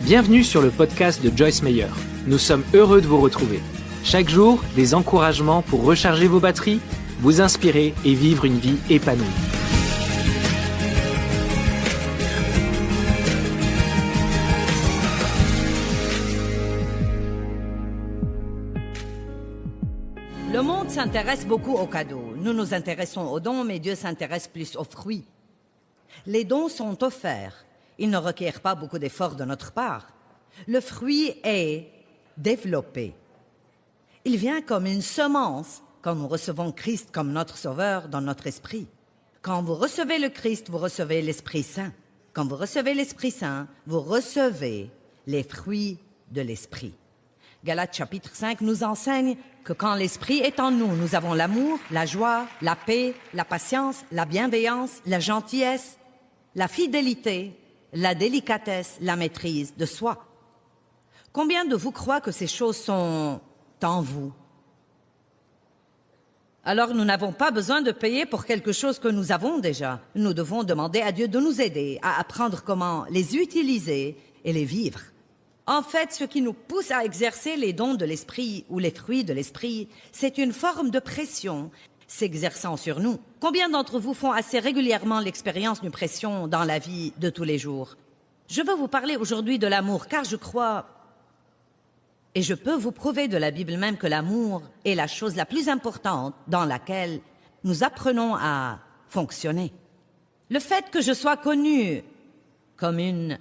Bienvenue sur le podcast de Joyce Meyer. Nous sommes heureux de vous retrouver. Chaque jour, des encouragements pour recharger vos batteries, vous inspirer et vivre une vie épanouie. Le monde s'intéresse beaucoup aux cadeaux. Nous nous intéressons aux dons, mais Dieu s'intéresse plus aux fruits. Les dons sont offerts. Ils ne requièrent pas beaucoup d'efforts de notre part. Le fruit est développé. Il vient comme une semence quand nous recevons Christ comme notre Sauveur dans notre esprit. Quand vous recevez le Christ, vous recevez l'Esprit Saint. Quand vous recevez l'Esprit Saint, vous recevez les fruits de l'Esprit. Galates chapitre 5 nous enseigne que quand l'Esprit est en nous, nous avons l'amour, la joie, la paix, la patience, la bienveillance, la gentillesse, la fidélité, la délicatesse, la maîtrise de soi. Combien de vous croient que ces choses sont en vous? Alors nous n'avons pas besoin de payer pour quelque chose que nous avons déjà. Nous devons demander à Dieu de nous aider à apprendre comment les utiliser et les vivre. En fait, ce qui nous pousse à exercer les dons de l'esprit ou les fruits de l'esprit, c'est une forme de pression s'exerçant sur nous. Combien d'entre vous font assez régulièrement l'expérience d'une pression dans la vie de tous les jours? Je veux vous parler aujourd'hui de l'amour, car je crois, et je peux vous prouver de la Bible même que l'amour est la chose la plus importante dans laquelle nous apprenons à fonctionner. Le fait que je sois connue comme une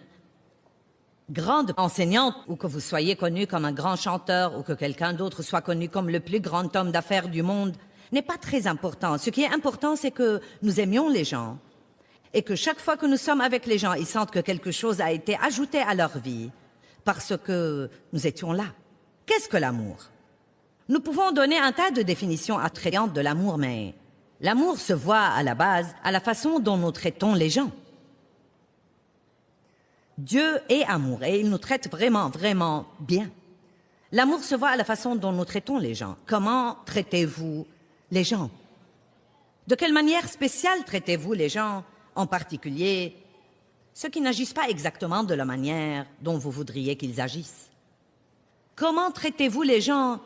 grande enseignante, ou que vous soyez connu comme un grand chanteur, ou que quelqu'un d'autre soit connu comme le plus grand homme d'affaires du monde, n'est pas très important. Ce qui est important, c'est que nous aimions les gens, et que chaque fois que nous sommes avec les gens, ils sentent que quelque chose a été ajouté à leur vie, parce que nous étions là. Qu'est-ce que l'amour? Nous pouvons donner un tas de définitions attrayantes de l'amour, mais l'amour se voit à la base à la façon dont nous traitons les gens. Dieu est amour et il nous traite vraiment, vraiment bien. L'amour se voit à la façon dont nous traitons les gens. Comment traitez-vous les gens? De quelle manière spéciale traitez-vous les gens, en particulier ceux qui n'agissent pas exactement de la manière dont vous voudriez qu'ils agissent? Comment traitez-vous les gens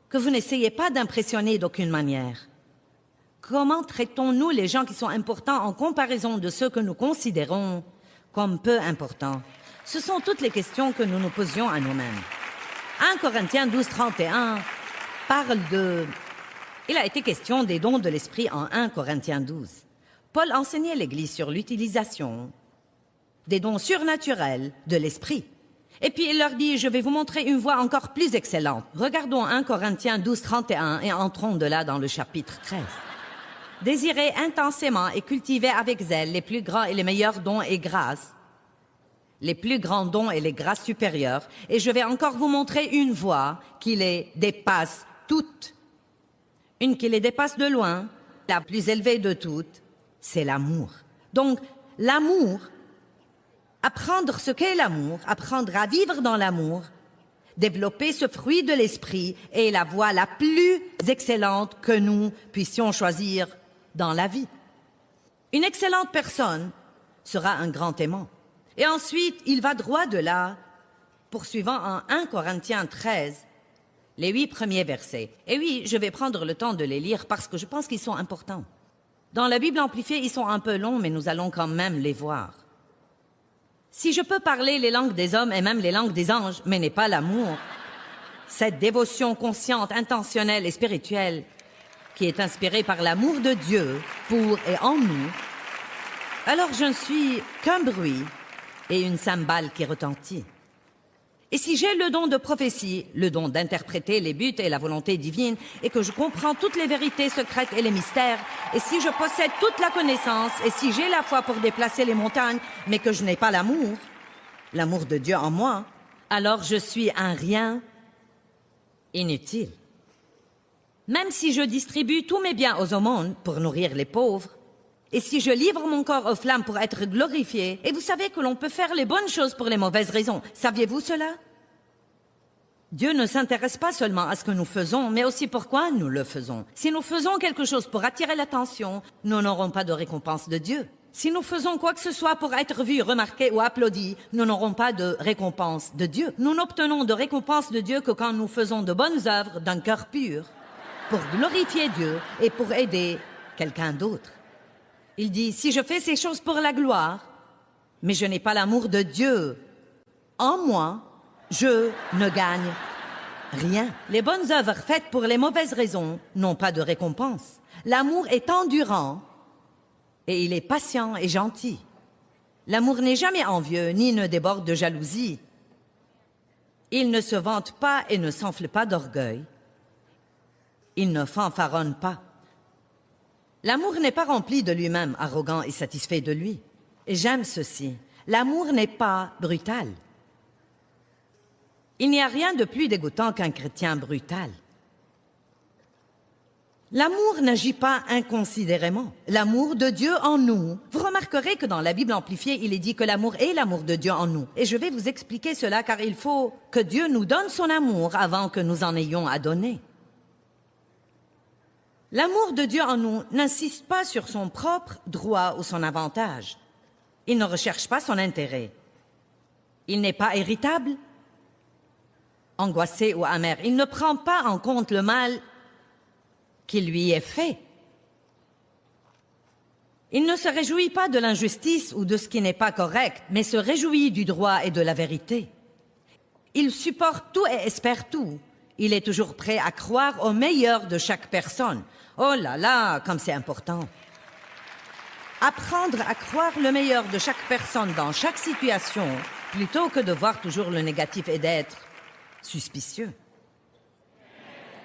que vous n'essayez pas d'impressionner d'aucune manière? Comment traitons-nous les gens qui sont importants en comparaison de ceux que nous considérons comme peu importants? Ce sont toutes les questions que nous nous posions à nous-mêmes. 1 Corinthiens 12, 31 parle de... Il a été question des dons de l'Esprit en 1 Corinthiens 12. Paul enseignait l'Église sur l'utilisation des dons surnaturels de l'Esprit. Et puis il leur dit, je vais vous montrer une voie encore plus excellente. Regardons 1 Corinthiens 12, 31 et entrons de là dans le chapitre 13. Désirez intensément et cultivez avec zèle les plus grands et les meilleurs dons et grâces, les plus grands dons et les grâces supérieures, et je vais encore vous montrer une voie qui les dépasse toutes. Une qui les dépasse de loin, la plus élevée de toutes, c'est l'amour. Donc, l'amour, apprendre ce qu'est l'amour, apprendre à vivre dans l'amour, développer ce fruit de l'esprit est la voie la plus excellente que nous puissions choisir dans la vie. Une excellente personne sera un grand aimant. Et ensuite, il va droit de là, poursuivant en 1 Corinthiens 13, les 8 premiers versets. Et oui, je vais prendre le temps de les lire parce que je pense qu'ils sont importants. Dans la Bible amplifiée, ils sont un peu longs, mais nous allons quand même les voir. Si je peux parler les langues des hommes et même les langues des anges, mais n'ai pas l'amour, cette dévotion consciente, intentionnelle et spirituelle qui est inspirée par l'amour de Dieu pour et en nous, alors je ne suis qu'un bruit et une cymbale qui retentit. Et si j'ai le don de prophétie, le don d'interpréter les buts et la volonté divine, et que je comprends toutes les vérités secrètes et les mystères, et si je possède toute la connaissance, et si j'ai la foi pour déplacer les montagnes, mais que je n'ai pas l'amour de Dieu en moi, alors je suis un rien inutile. Même si je distribue tous mes biens aux aumônes pour nourrir les pauvres, et si je livre mon corps aux flammes pour être glorifié, et vous savez que l'on peut faire les bonnes choses pour les mauvaises raisons, saviez-vous cela? Dieu ne s'intéresse pas seulement à ce que nous faisons, mais aussi pourquoi nous le faisons. Si nous faisons quelque chose pour attirer l'attention, nous n'aurons pas de récompense de Dieu. Si nous faisons quoi que ce soit pour être vus, remarqués ou applaudis, nous n'aurons pas de récompense de Dieu. Nous n'obtenons de récompense de Dieu que quand nous faisons de bonnes œuvres d'un cœur pur, pour glorifier Dieu et pour aider quelqu'un d'autre. Il dit, si je fais ces choses pour la gloire, mais je n'ai pas l'amour de Dieu en moi, je ne gagne rien. Les bonnes œuvres faites pour les mauvaises raisons n'ont pas de récompense. L'amour est endurant et il est patient et gentil. L'amour n'est jamais envieux ni ne déborde de jalousie. Il ne se vante pas et ne s'enfle pas d'orgueil. Il ne fanfaronne pas. L'amour n'est pas rempli de lui-même, arrogant et satisfait de lui. Et j'aime ceci. L'amour n'est pas brutal. Il n'y a rien de plus dégoûtant qu'un chrétien brutal. L'amour n'agit pas inconsidérément. L'amour de Dieu en nous. Vous remarquerez que dans la Bible amplifiée, il est dit que l'amour est l'amour de Dieu en nous. Et je vais vous expliquer cela car il faut que Dieu nous donne son amour avant que nous en ayons à donner. L'amour de Dieu en nous n'insiste pas sur son propre droit ou son avantage. Il ne recherche pas son intérêt. Il n'est pas irritable, angoissé ou amer. Il ne prend pas en compte le mal qui lui est fait. Il ne se réjouit pas de l'injustice ou de ce qui n'est pas correct, mais se réjouit du droit et de la vérité. Il supporte tout et espère tout. Il est toujours prêt à croire au meilleur de chaque personne. Oh là là, comme c'est important. Apprendre à croire le meilleur de chaque personne dans chaque situation, plutôt que de voir toujours le négatif et d'être suspicieux.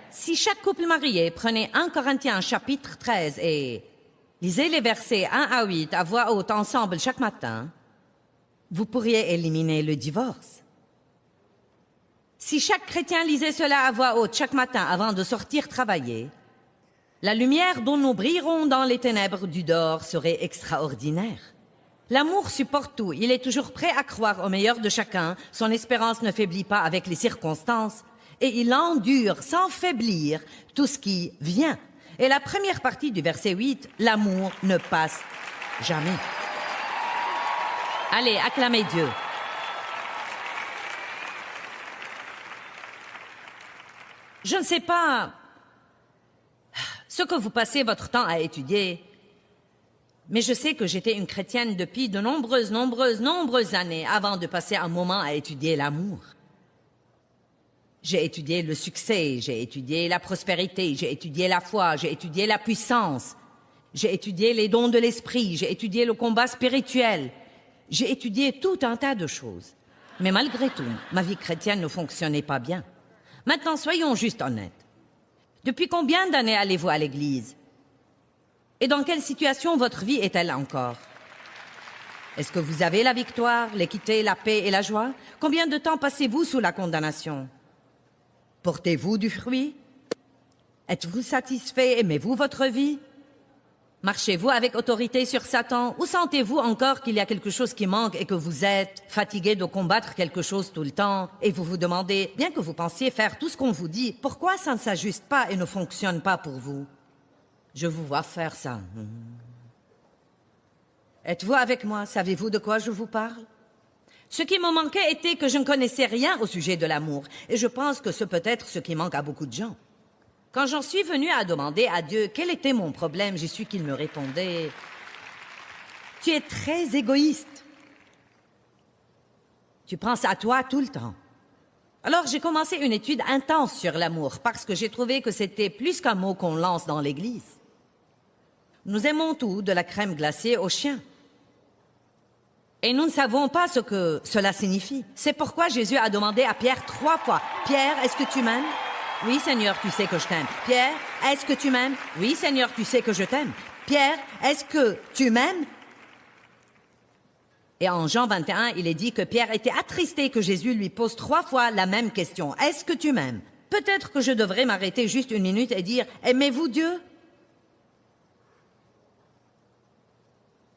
Si chaque couple marié prenait 1 Corinthiens chapitre 13 et lisait les versets 1 à 8 à voix haute ensemble chaque matin, vous pourriez éliminer le divorce. Si chaque chrétien lisait cela à voix haute chaque matin avant de sortir travailler, la lumière dont nous brillerons dans les ténèbres du dehors serait extraordinaire. L'amour supporte tout, il est toujours prêt à croire au meilleur de chacun, son espérance ne faiblit pas avec les circonstances, et il endure sans faiblir tout ce qui vient. Et la première partie du verset 8, l'amour ne passe jamais. Allez, acclamez Dieu. Je ne sais pas ce que vous passez votre temps à étudier, mais je sais que j'étais une chrétienne depuis de nombreuses années avant de passer un moment à étudier l'amour. J'ai étudié le succès, j'ai étudié la prospérité, j'ai étudié la foi, j'ai étudié la puissance, j'ai étudié les dons de l'esprit, j'ai étudié le combat spirituel, j'ai étudié tout un tas de choses. Mais malgré tout, ma vie chrétienne ne fonctionnait pas bien. Maintenant, soyons juste honnêtes. Depuis combien d'années allez-vous à l'église? Et dans quelle situation votre vie est-elle encore? Est-ce que vous avez la victoire, l'équité, la paix et la joie? Combien de temps passez-vous sous la condamnation? Portez-vous du fruit? Êtes-vous satisfait? Aimez-vous votre vie? Marchez-vous avec autorité sur Satan? Ou sentez-vous encore qu'il y a quelque chose qui manque et que vous êtes fatigué de combattre quelque chose tout le temps? Et vous vous demandez, bien que vous pensiez faire tout ce qu'on vous dit, pourquoi ça ne s'ajuste pas et ne fonctionne pas pour vous? Je vous vois faire ça. Êtes-vous avec moi? Savez-vous de quoi je vous parle? Ce qui me manquait était que je ne connaissais rien au sujet de l'amour. Et je pense que c'est peut-être ce qui manque à beaucoup de gens. Quand j'en suis venue à demander à Dieu quel était mon problème, j'ai su qu'il me répondait « Tu es très égoïste. Tu penses à toi tout le temps. » Alors j'ai commencé une étude intense sur l'amour parce que j'ai trouvé que c'était plus qu'un mot qu'on lance dans l'église. Nous aimons tout, de la crème glacée aux chiens. Et nous ne savons pas ce que cela signifie. C'est pourquoi Jésus a demandé à Pierre 3 fois, « Pierre, est-ce que tu m'aimes? » « Oui, Seigneur, tu sais que je t'aime. »« Pierre, est-ce que tu m'aimes? »« Oui, Seigneur, tu sais que je t'aime. »« Pierre, est-ce que tu m'aimes? » Et en Jean 21, il est dit que Pierre était attristé que Jésus lui pose 3 fois la même question. « Est-ce que tu m'aimes? » Peut-être que je devrais m'arrêter juste 1 minute et dire « Aimez-vous Dieu? »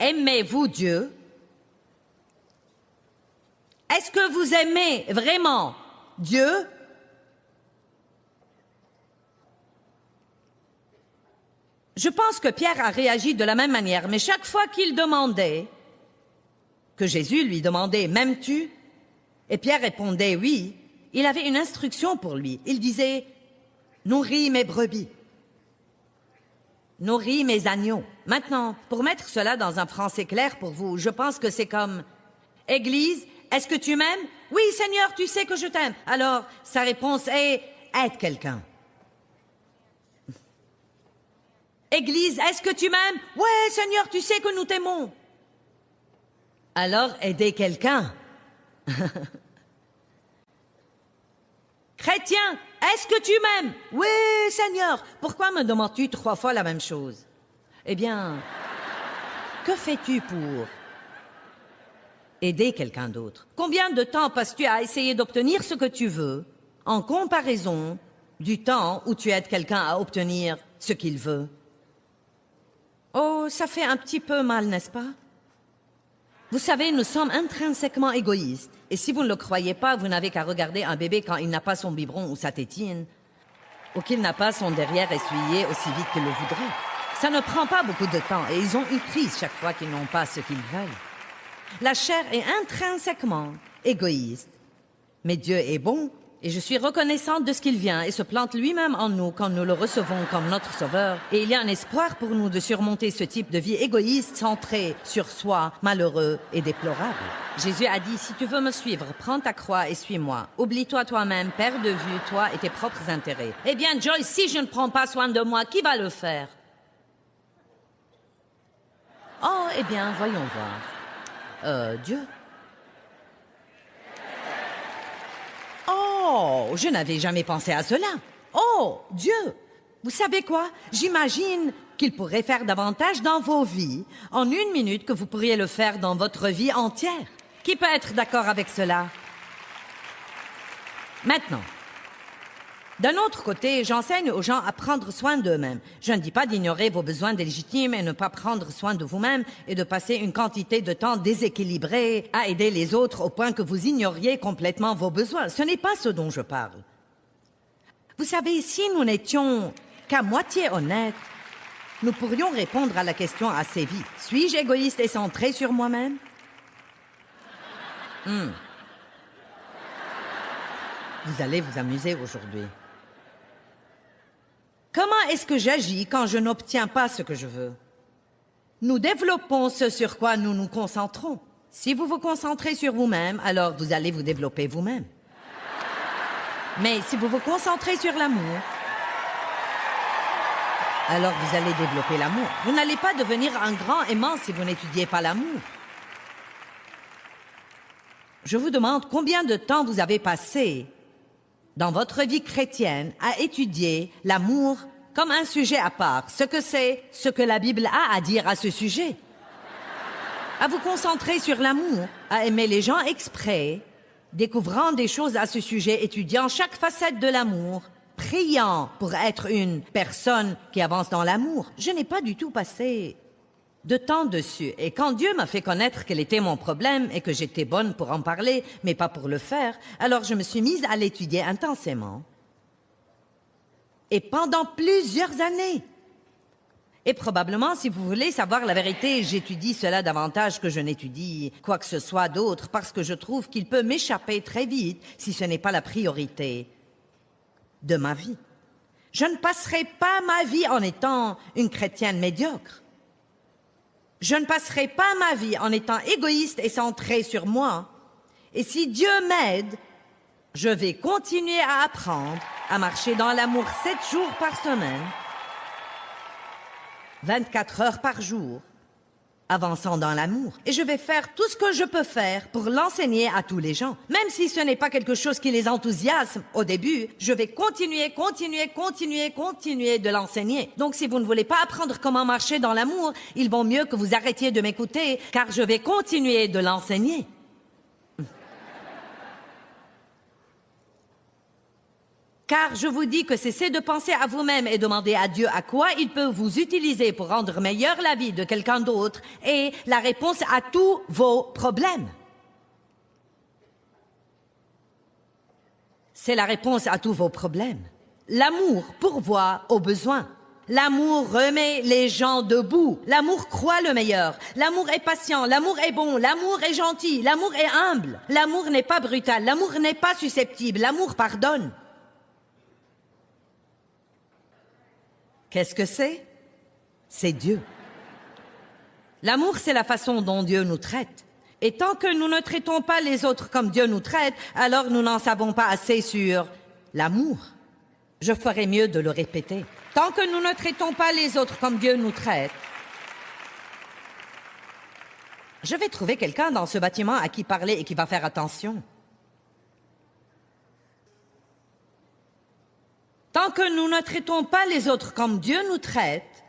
Aimez-vous Dieu? Est-ce que vous aimez vraiment Dieu? Je pense que Pierre a réagi de la même manière, mais chaque fois qu'il demandait, que Jésus lui demandait « M'aimes-tu » et Pierre répondait « Oui », il avait une instruction pour lui. Il disait « Nourris mes brebis, nourris mes agneaux ». Maintenant, pour mettre cela dans un français clair pour vous, je pense que c'est comme « Église, est-ce que tu m'aimes ?»« Oui, Seigneur, tu sais que je t'aime. » Alors, sa réponse est « Aide quelqu'un. » Église, est-ce que tu m'aimes? Ouais, Seigneur, tu sais que nous t'aimons. Alors, aidez quelqu'un. Chrétien, est-ce que tu m'aimes? Oui, Seigneur. Pourquoi me demandes-tu 3 fois la même chose? Eh bien, que fais-tu pour aider quelqu'un d'autre? Combien de temps passes-tu à essayer d'obtenir ce que tu veux en comparaison du temps où tu aides quelqu'un à obtenir ce qu'il veut? Oh, ça fait un petit peu mal, n'est-ce pas? Vous savez, nous sommes intrinsèquement égoïstes. Et si vous ne le croyez pas, vous n'avez qu'à regarder un bébé quand il n'a pas son biberon ou sa tétine, ou qu'il n'a pas son derrière essuyé aussi vite qu'il le voudrait. Ça ne prend pas beaucoup de temps et ils ont une crise chaque fois qu'ils n'ont pas ce qu'ils veulent. La chair est intrinsèquement égoïste. Mais Dieu est bon et je suis reconnaissante de ce qu'il vient et se plante lui-même en nous quand nous le recevons comme notre sauveur. Et il y a un espoir pour nous de surmonter ce type de vie égoïste, centrée sur soi, malheureux et déplorable. Jésus a dit, si tu veux me suivre, prends ta croix et suis-moi. Oublie-toi toi-même, perds de vue toi et tes propres intérêts. Eh bien, Joyce, si je ne prends pas soin de moi, qui va le faire? Oh, eh bien, voyons voir. Dieu. Oh, je n'avais jamais pensé à cela. Oh, Dieu! Vous savez quoi? J'imagine qu'il pourrait faire davantage dans vos vies en 1 minute que vous pourriez le faire dans votre vie entière. Qui peut être d'accord avec cela? Maintenant, d'un autre côté, j'enseigne aux gens à prendre soin d'eux-mêmes. Je ne dis pas d'ignorer vos besoins légitimes et ne pas prendre soin de vous-même et de passer une quantité de temps déséquilibré à aider les autres au point que vous ignoriez complètement vos besoins. Ce n'est pas ce dont je parle. Vous savez, si nous n'étions qu'à moitié honnêtes, nous pourrions répondre à la question assez vite. Suis-je égoïste et centré sur moi-même? Vous allez vous amuser aujourd'hui. Comment est-ce que j'agis quand je n'obtiens pas ce que je veux? Nous développons ce sur quoi nous nous concentrons. Si vous vous concentrez sur vous-même, alors vous allez vous développer vous-même. Mais si vous vous concentrez sur l'amour, alors vous allez développer l'amour. Vous n'allez pas devenir un grand aimant si vous n'étudiez pas l'amour. Je vous demande combien de temps vous avez passé dans votre vie chrétienne à étudier l'amour comme un sujet à part, ce que c'est, ce que la Bible a à dire à ce sujet. À vous concentrer sur l'amour, à aimer les gens exprès, découvrant des choses à ce sujet, étudiant chaque facette de l'amour, priant pour être une personne qui avance dans l'amour. Je n'ai pas du tout passé de temps dessus. Et quand Dieu m'a fait connaître quel était mon problème et que j'étais bonne pour en parler, mais pas pour le faire, alors je me suis mise à l'étudier intensément. Et pendant plusieurs années. Et probablement, si vous voulez savoir la vérité, j'étudie cela davantage que je n'étudie quoi que ce soit d'autre, parce que je trouve qu'il peut m'échapper très vite si ce n'est pas la priorité de ma vie. Je ne passerai pas ma vie en étant une chrétienne médiocre. Je ne passerai pas ma vie en étant égoïste et centrée sur moi. Et si Dieu m'aide, je vais continuer à apprendre à marcher dans l'amour 7 jours par semaine, 24 heures par jour, avançant dans l'amour. Et je vais faire tout ce que je peux faire pour l'enseigner à tous les gens. Même si ce n'est pas quelque chose qui les enthousiasme au début, je vais continuer de l'enseigner. Donc si vous ne voulez pas apprendre comment marcher dans l'amour, il vaut mieux que vous arrêtiez de m'écouter, car je vais continuer de l'enseigner. Car je vous dis que cessez de penser à vous-même et demandez à Dieu à quoi il peut vous utiliser pour rendre meilleure la vie de quelqu'un d'autre est la réponse à tous vos problèmes. C'est la réponse à tous vos problèmes. L'amour pourvoit aux besoins. L'amour remet les gens debout. L'amour croit le meilleur. L'amour est patient. L'amour est bon. L'amour est gentil. L'amour est humble. L'amour n'est pas brutal. L'amour n'est pas susceptible. L'amour pardonne. Qu'est-ce que c'est? C'est Dieu. L'amour, c'est la façon dont Dieu nous traite. Et tant que nous ne traitons pas les autres comme Dieu nous traite, alors nous n'en savons pas assez sur l'amour. Je ferais mieux de le répéter. Tant que nous ne traitons pas les autres comme Dieu nous traite, je vais trouver quelqu'un dans ce bâtiment à qui parler et qui va faire attention. Tant que nous ne traitons pas les autres comme Dieu nous traite,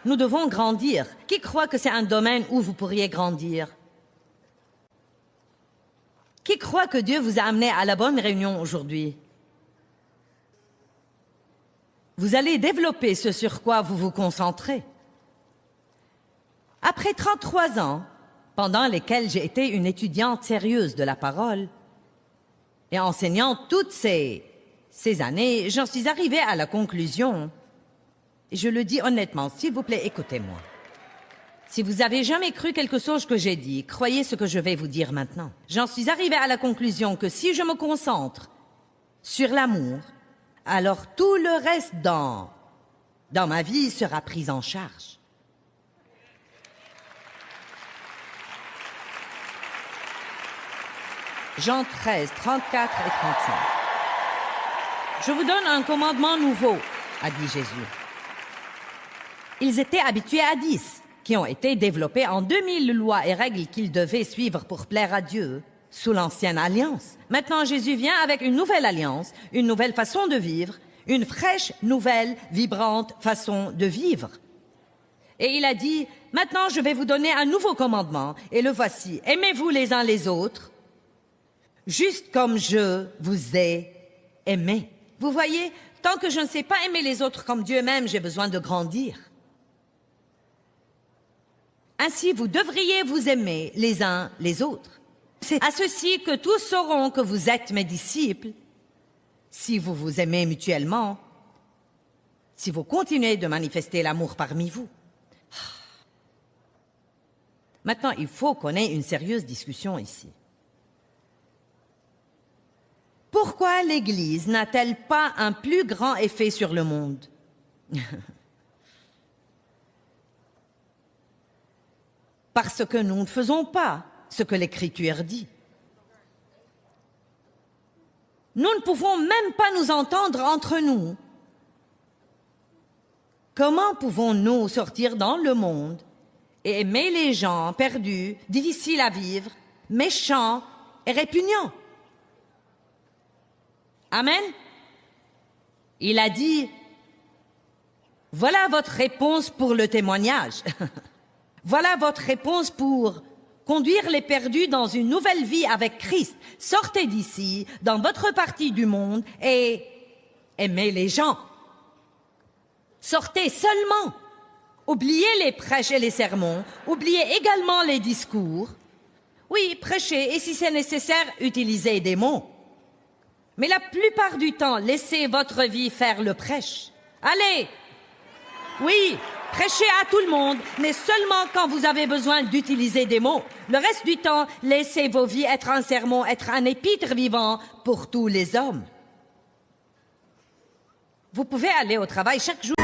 nous devons grandir. Qui croit que c'est un domaine où vous pourriez grandir? Qui croit que Dieu vous a amené à la bonne réunion aujourd'hui? Vous allez développer ce sur quoi vous vous concentrez. Après 33 ans, pendant lesquels j'ai été une étudiante sérieuse de la parole, et enseignant toutes ces années, j'en suis arrivée à la conclusion, et je le dis honnêtement, s'il vous plaît, écoutez-moi. Si vous avez jamais cru quelque chose que j'ai dit, croyez ce que je vais vous dire maintenant. J'en suis arrivée à la conclusion que si je me concentre sur l'amour, alors tout le reste dans ma vie sera pris en charge. Jean 13, 34 et 35. Je vous donne un commandement nouveau, a dit Jésus. Ils étaient habitués à 10, qui ont été développés en 2000 lois et règles qu'ils devaient suivre pour plaire à Dieu sous l'ancienne alliance. Maintenant, Jésus vient avec une nouvelle alliance, une nouvelle façon de vivre, une fraîche, nouvelle, vibrante façon de vivre. Et il a dit, maintenant je vais vous donner un nouveau commandement, et le voici, aimez-vous les uns les autres, juste comme je vous ai aimé. Vous voyez, tant que je ne sais pas aimer les autres comme Dieu m'aime, j'ai besoin de grandir. Ainsi, vous devriez vous aimer les uns les autres. C'est à ceci que tous sauront que vous êtes mes disciples, si vous vous aimez mutuellement, si vous continuez de manifester l'amour parmi vous. Maintenant, il faut qu'on ait une sérieuse discussion ici. Pourquoi l'Église n'a-t-elle pas un plus grand effet sur le monde? Parce que nous ne faisons pas ce que l'Écriture dit. Nous ne pouvons même pas nous entendre entre nous. Comment pouvons-nous sortir dans le monde et aimer les gens perdus, difficiles à vivre, méchants et répugnants? Amen. Il a dit, voilà votre réponse pour le témoignage. Voilà votre réponse pour conduire les perdus dans une nouvelle vie avec Christ. Sortez d'ici, dans votre partie du monde, et aimez les gens. Sortez seulement. Oubliez les prêches et les sermons. Oubliez également les discours. Oui, prêchez, et si c'est nécessaire, utilisez des mots. Mais la plupart du temps, laissez votre vie faire le prêche. Allez! Oui, prêchez à tout le monde, mais seulement quand vous avez besoin d'utiliser des mots. Le reste du temps, laissez vos vies être un sermon, être un épître vivant pour tous les hommes. Vous pouvez aller au travail chaque jour.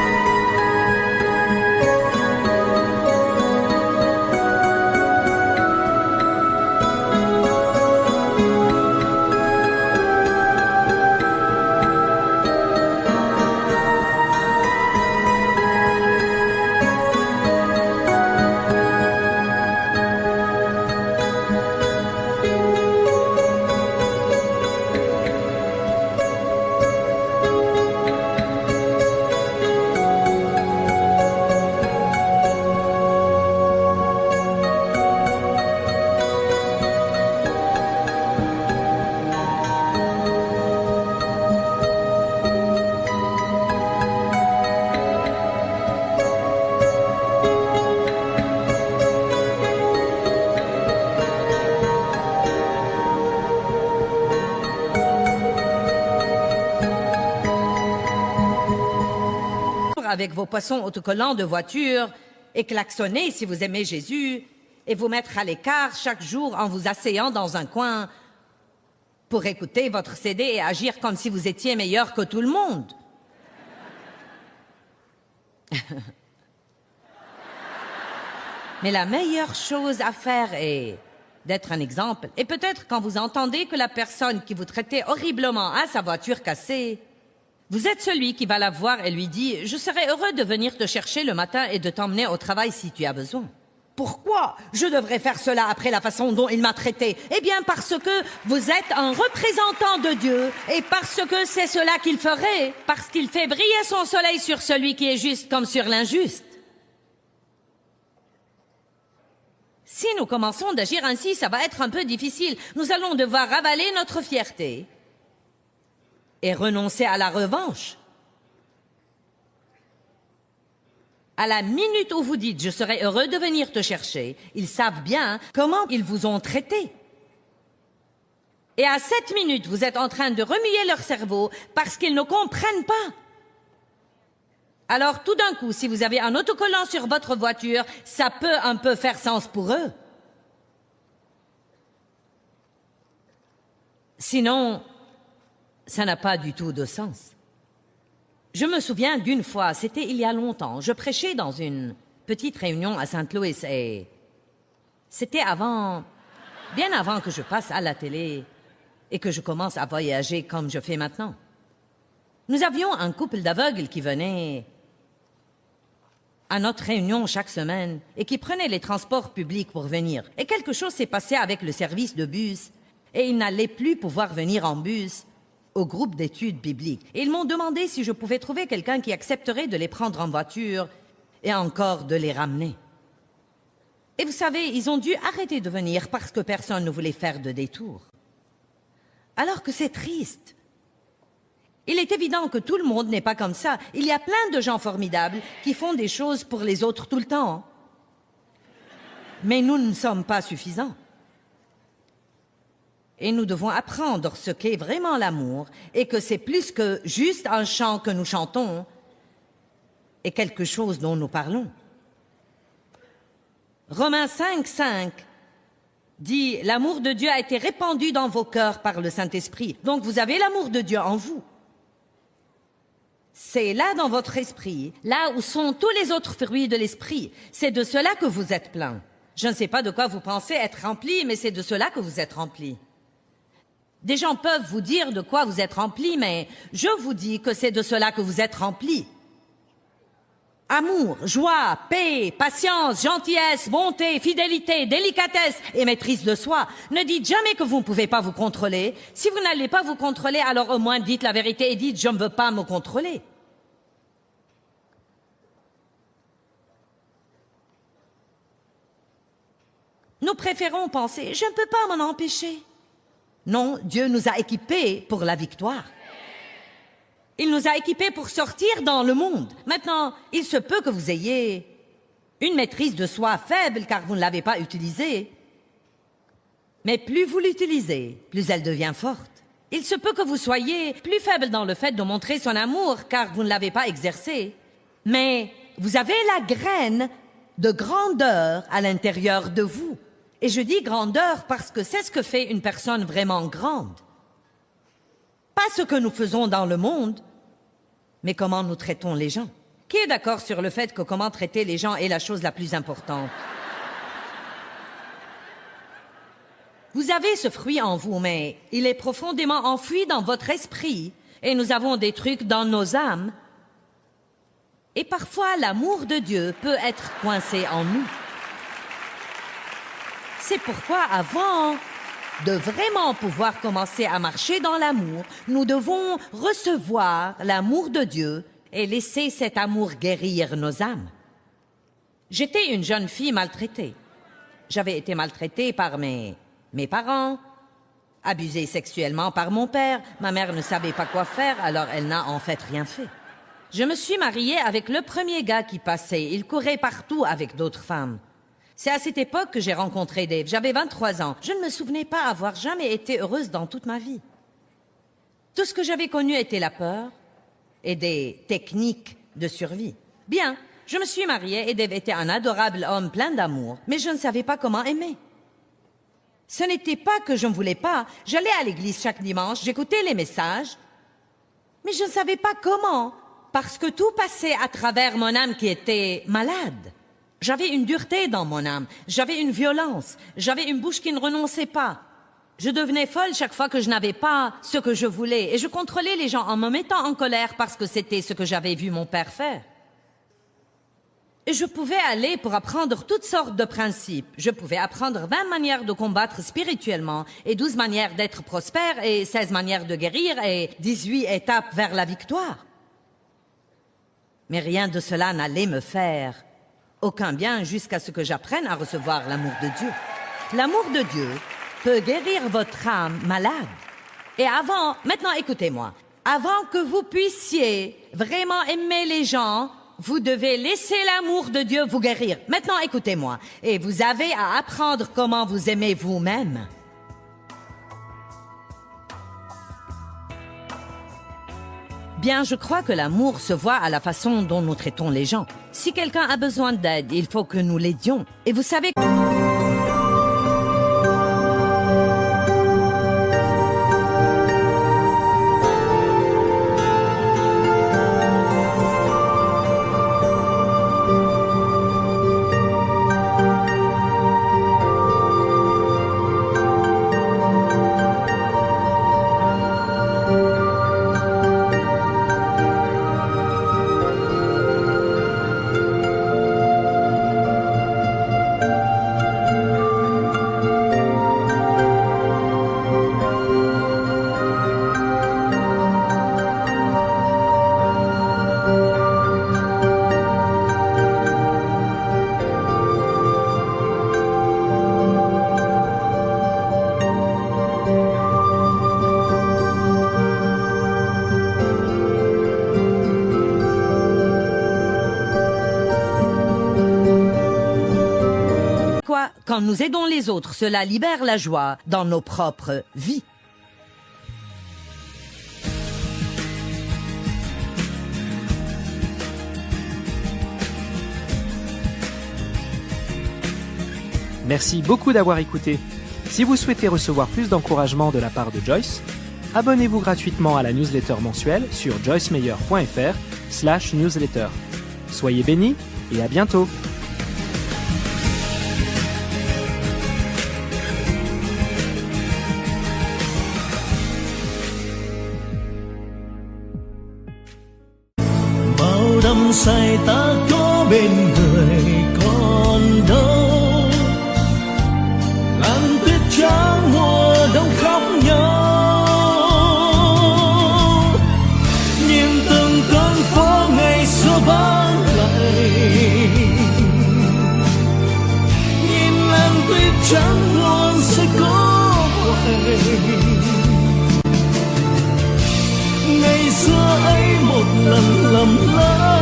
avec vos poissons autocollants de voiture et klaxonner si vous aimez Jésus et vous mettre à l'écart chaque jour en vous asseyant dans un coin pour écouter votre CD et agir comme si vous étiez meilleur que tout le monde. Mais la meilleure chose à faire est d'être un exemple. Et peut-être quand vous entendez que la personne qui vous traitait horriblement a sa voiture cassée, vous êtes celui qui va la voir et lui dit « Je serais heureux de venir te chercher le matin et de t'emmener au travail si tu as besoin. » Pourquoi je devrais faire cela après la façon dont il m'a traité? Eh bien parce que vous êtes un représentant de Dieu et parce que c'est cela qu'il ferait, parce qu'il fait briller son soleil sur celui qui est juste comme sur l'injuste. Si nous commençons d'agir ainsi, ça va être un peu difficile. Nous allons devoir avaler notre fierté et renoncer à la revanche. À la minute où vous dites « Je serais heureux de venir te chercher », ils savent bien comment ils vous ont traité. Et à cette minute, vous êtes en train de remuer leur cerveau parce qu'ils ne comprennent pas. Alors tout d'un coup, si vous avez un autocollant sur votre voiture, ça peut un peu faire sens pour eux. Sinon, ça n'a pas du tout de sens. Je me souviens d'une fois, c'était il y a longtemps, je prêchais dans une petite réunion à Saint-Louis et c'était bien avant que je passe à la télé et que je commence à voyager comme je fais maintenant. Nous avions un couple d'aveugles qui venait à notre réunion chaque semaine et qui prenait les transports publics pour venir. Et quelque chose s'est passé avec le service de bus et ils n'allaient plus pouvoir venir en bus au groupe d'études bibliques. Et ils m'ont demandé si je pouvais trouver quelqu'un qui accepterait de les prendre en voiture et encore de les ramener. Et vous savez, ils ont dû arrêter de venir parce que personne ne voulait faire de détour. Alors que c'est triste. Il est évident que tout le monde n'est pas comme ça. Il y a plein de gens formidables qui font des choses pour les autres tout le temps. Mais nous ne sommes pas suffisants. Et nous devons apprendre ce qu'est vraiment l'amour et que c'est plus que juste un chant que nous chantons et quelque chose dont nous parlons. Romains 5:5 dit « L'amour de Dieu a été répandu dans vos cœurs par le Saint-Esprit. » Donc vous avez l'amour de Dieu en vous. C'est là dans votre esprit, là où sont tous les autres fruits de l'esprit. C'est de cela que vous êtes plein. Je ne sais pas de quoi vous pensez être rempli, mais c'est de cela que vous êtes rempli. Des gens peuvent vous dire de quoi vous êtes rempli, mais je vous dis que c'est de cela que vous êtes rempli. Amour, joie, paix, patience, gentillesse, bonté, fidélité, délicatesse et maîtrise de soi. Ne dites jamais que vous ne pouvez pas vous contrôler. Si vous n'allez pas vous contrôler, alors au moins dites la vérité et dites « je ne veux pas me contrôler ». Nous préférons penser « je ne peux pas m'en empêcher ». Non, Dieu nous a équipés pour la victoire. Il nous a équipés pour sortir dans le monde. Maintenant, il se peut que vous ayez une maîtrise de soi faible car vous ne l'avez pas utilisée. Mais plus vous l'utilisez, plus elle devient forte. Il se peut que vous soyez plus faible dans le fait de montrer son amour car vous ne l'avez pas exercé. Mais vous avez la graine de grandeur à l'intérieur de vous. Et je dis grandeur parce que c'est ce que fait une personne vraiment grande. Pas ce que nous faisons dans le monde, mais comment nous traitons les gens. Qui est d'accord sur le fait que comment traiter les gens est la chose la plus importante? Vous avez ce fruit en vous, mais il est profondément enfoui dans votre esprit et nous avons des trucs dans nos âmes. Et parfois, l'amour de Dieu peut être coincé en nous. C'est pourquoi, avant de vraiment pouvoir commencer à marcher dans l'amour, nous devons recevoir l'amour de Dieu et laisser cet amour guérir nos âmes. J'étais une jeune fille maltraitée. J'avais été maltraitée par mes parents, abusée sexuellement par mon père. Ma mère ne savait pas quoi faire, alors elle n'a en fait rien fait. Je me suis mariée avec le premier gars qui passait. Il courait partout avec d'autres femmes. C'est à cette époque que j'ai rencontré Dave. J'avais 23 ans. Je ne me souvenais pas avoir jamais été heureuse dans toute ma vie. Tout ce que j'avais connu était la peur et des techniques de survie. Bien, je me suis mariée et Dave était un adorable homme plein d'amour, mais je ne savais pas comment aimer. Ce n'était pas que je ne voulais pas. J'allais à l'église chaque dimanche, j'écoutais les messages, mais je ne savais pas comment, parce que tout passait à travers mon âme qui était malade. J'avais une dureté dans mon âme, j'avais une violence, j'avais une bouche qui ne renonçait pas. Je devenais folle chaque fois que je n'avais pas ce que je voulais, et je contrôlais les gens en me mettant en colère parce que c'était ce que j'avais vu mon père faire. Et je pouvais aller pour apprendre toutes sortes de principes. Je pouvais apprendre 20 manières de combattre spirituellement, et 12 manières d'être prospère, et 16 manières de guérir, et 18 étapes vers la victoire. Mais rien de cela n'allait me faire aucun bien jusqu'à ce que j'apprenne à recevoir l'amour de Dieu. L'amour de Dieu peut guérir votre âme malade. Et maintenant écoutez-moi, avant que vous puissiez vraiment aimer les gens, vous devez laisser l'amour de Dieu vous guérir. Maintenant écoutez-moi, et vous avez à apprendre comment vous aimez vous-même. Bien, je crois que l'amour se voit à la façon dont nous traitons les gens. Si quelqu'un a besoin d'aide, il faut que nous l'aidions. Et vous savez... Quand nous aidons les autres, cela libère la joie dans nos propres vies. Merci beaucoup d'avoir écouté. Si vous souhaitez recevoir plus d'encouragement de la part de Joyce, abonnez-vous gratuitement à la newsletter mensuelle sur joycemeyer.fr/newsletter. Soyez bénis et à bientôt. Đắm say ta có bên người còn đâu, làn tuyết trắng mùa đông khóc nhau, nhìn từng con phố ngày xưa vắng lạnh, nhìn làn tuyết trắng luôn sẽ có quay. Ngày xưa ấy một lần lầm lỡ,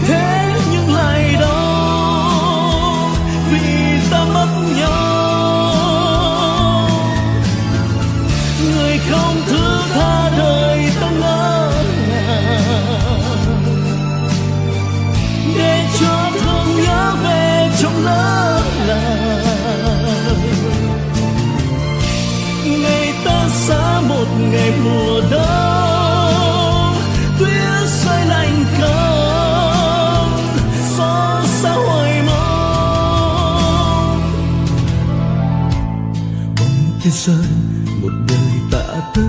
thế nhưng lại đó vì ta mất nhau. Người không thứ tha đời ta ngỡ ngàng, để cho thương nhớ về trong lỡ làng. Ngày ta xa một ngày mùa đông, tuyết rơi lạnh cóng, xót xa hồi mong. Bóng tuyết rơi một đời tạ tới,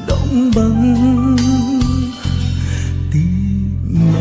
đóng băng tim mình.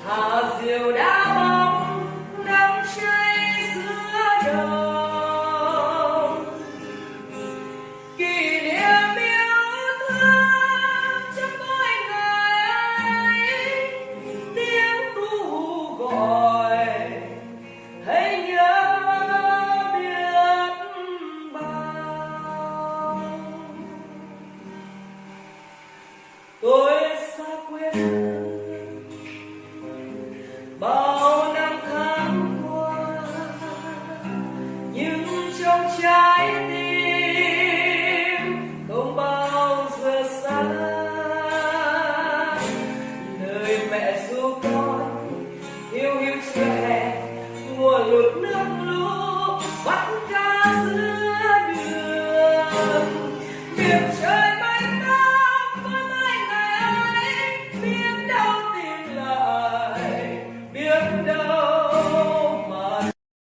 Hà diều đã bóng đắm cháy giữa đồng, kỷ niệm yêu thương trong mỗi ngày, tiếng cu gọi hãy nhớ biết bao. Tôi xa quê bao năm tháng qua, nhưng trong trái tim không bao giờ xa. Lời mẹ ru con hiu hiu chưa hè, mùa lụt nước lũ bắt cá giữ